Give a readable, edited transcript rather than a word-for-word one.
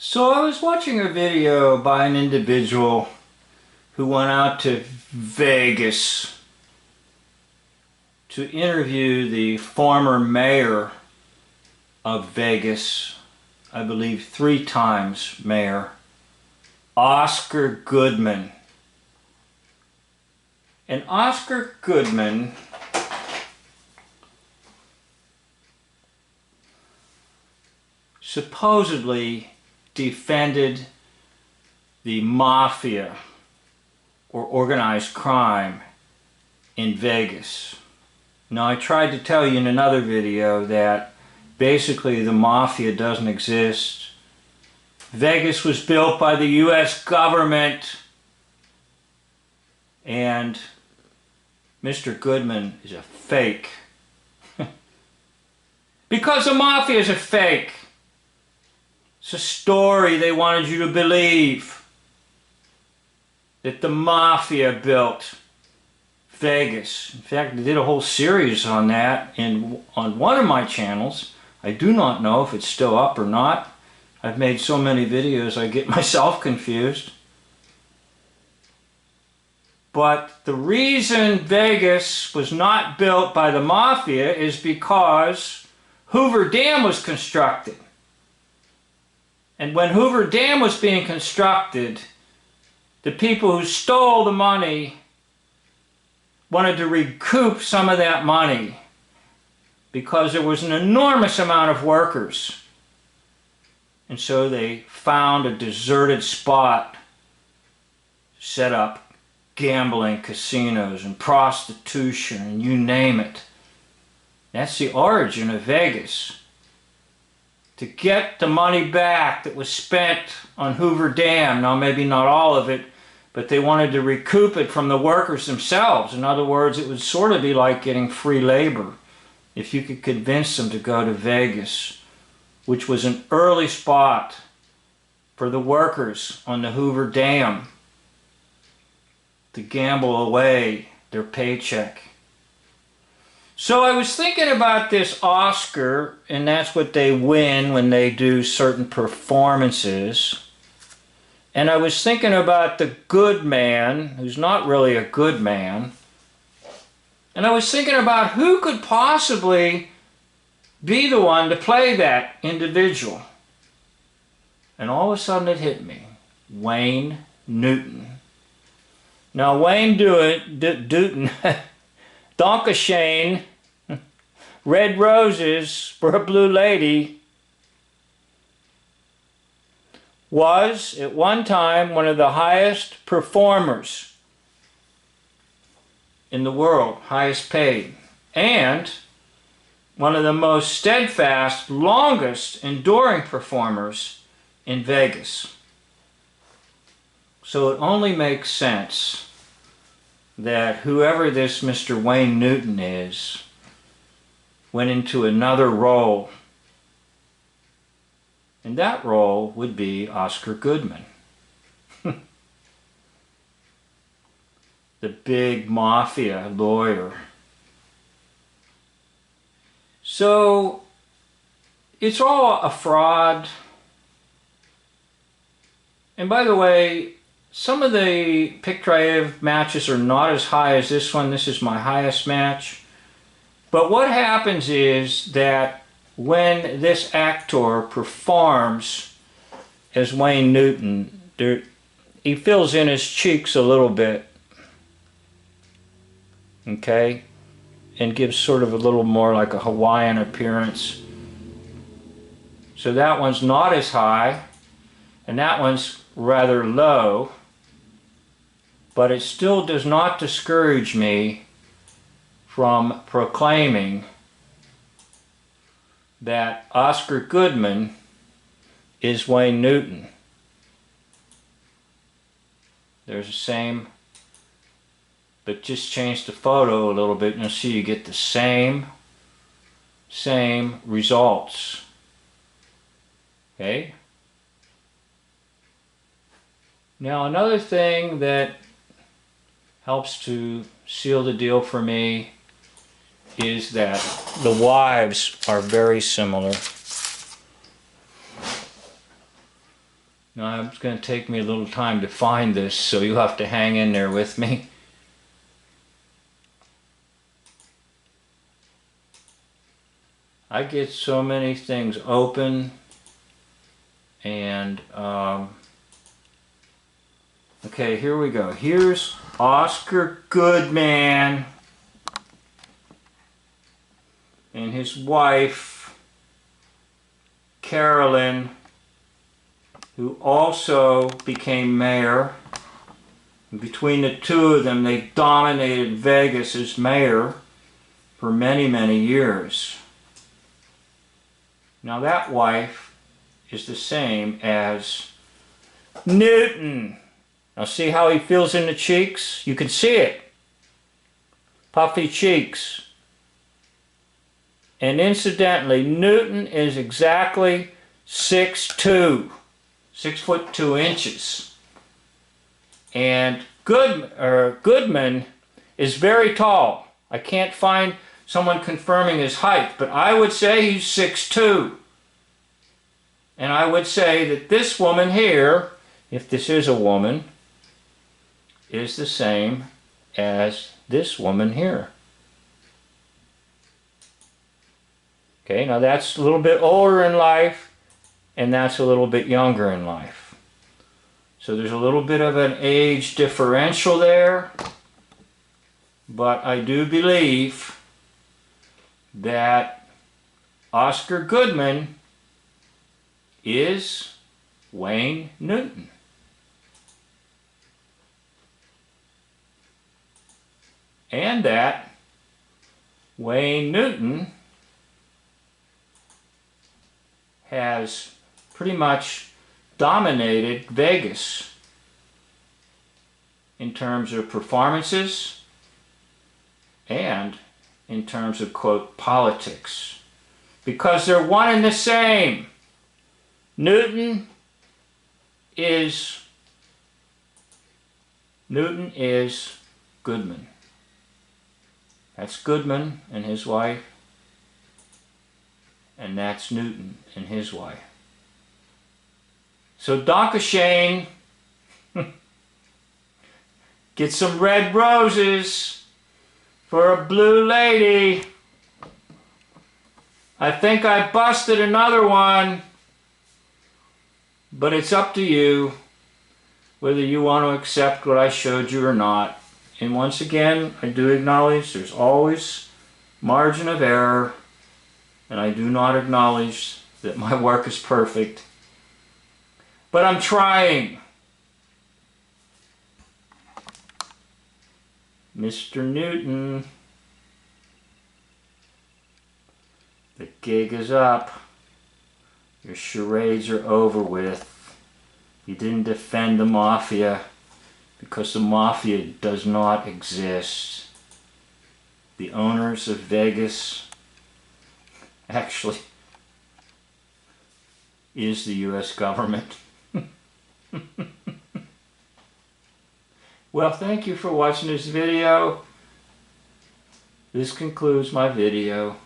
So I was watching a video by an individual who went out to Vegas to interview the former mayor of Vegas, I believe 3 times mayor, Oscar Goodman. And Oscar Goodman supposedly defended the Mafia, or organized crime, in Vegas. Now, I tried to tell you in another video that basically the Mafia doesn't exist. Vegas was built by the US government, and Mr. Goodman is a fake. Because the Mafia is a fake. It's a story they wanted you to believe, that the Mafia built Vegas. In fact, they did a whole series on that on one of my channels. I do not know if it's still up or not. I've made so many videos I get myself confused. But the reason Vegas was not built by the Mafia is because Hoover Dam was constructed. And when Hoover Dam was being constructed, the people who stole the money wanted to recoup some of that money because there was an enormous amount of workers. And so they found a deserted spot, set up gambling casinos and prostitution and you name it. That's the origin of Vegas. To get the money back that was spent on Hoover Dam. Now, maybe not all of it, but they wanted to recoup it from the workers themselves. In other words, it would sort of be like getting free labor if you could convince them to go to Vegas, which was an early spot for the workers on the Hoover Dam to gamble away their paycheck. So I was thinking about this Oscar, and that's what they win when they do certain performances. And I was thinking about the good man, who's not really a good man. And I was thinking about who could possibly be the one to play that individual. And all of a sudden it hit me. Wayne Newton. Now Wayne Newton, Donka Shane, Red Roses for a Blue Lady, was at one time one of the highest performers in the world, highest paid, and one of the most steadfast, longest enduring performers in Vegas. So it only makes sense that whoever this Mr. Wayne Newton is went into another role. And that role would be Oscar Goodman. The big Mafia lawyer. So it's all a fraud. And by the way, some of the picture I have matches are not as high as this one. This is my highest match. But what happens is that when this actor performs as Wayne Newton, he fills in his cheeks a little bit, okay, and gives sort of a little more like a Hawaiian appearance. So that one's not as high, and that one's rather low, but it still does not discourage me from proclaiming that Oscar Goodman is Wayne Newton. There's the same, but just change the photo a little bit and you'll see you get the same results. Okay? Now another thing that helps to seal the deal for me is that the wives are very similar. Now it's going to take me a little time to find this, so you'll have to hang in there with me. I get so many things open, and okay, here we go. Here's Oscar Goodman and his wife Carolyn, who also became mayor. And between the two of them, they dominated Vegas as mayor for many, many years. Now that wife is the same as Newton. Now see how he feels in the cheeks? You can see it. Puffy cheeks. And incidentally, Newton is exactly 6'2", 6'2". And Goodman is very tall. I can't find someone confirming his height, but I would say he's 6'2". And I would say that this woman here, if this is a woman, is the same as this woman here. Okay, now that's a little bit older in life, and that's a little bit younger in life. So there's a little bit of an age differential there, but I do believe that Oscar Goodman is Wayne Newton. And that Wayne Newton has pretty much dominated Vegas in terms of performances and in terms of, quote, politics. Because they're one and the same. Newton is Goodman. That's Goodman and his wife. And that's Newton and his wife. So Donka Shane, get some red roses for a blue lady. I think I busted another one, but it's up to you whether you want to accept what I showed you or not. And once again, I do acknowledge there's always margin of error, and I do not acknowledge that my work is perfect. But I'm trying. Mr. Newton, the gig is up. Your charades are over with. You didn't defend the Mafia because the Mafia does not exist. The owners of Vegas actually is the U.S. government. Well, thank you for watching this video. This concludes my video.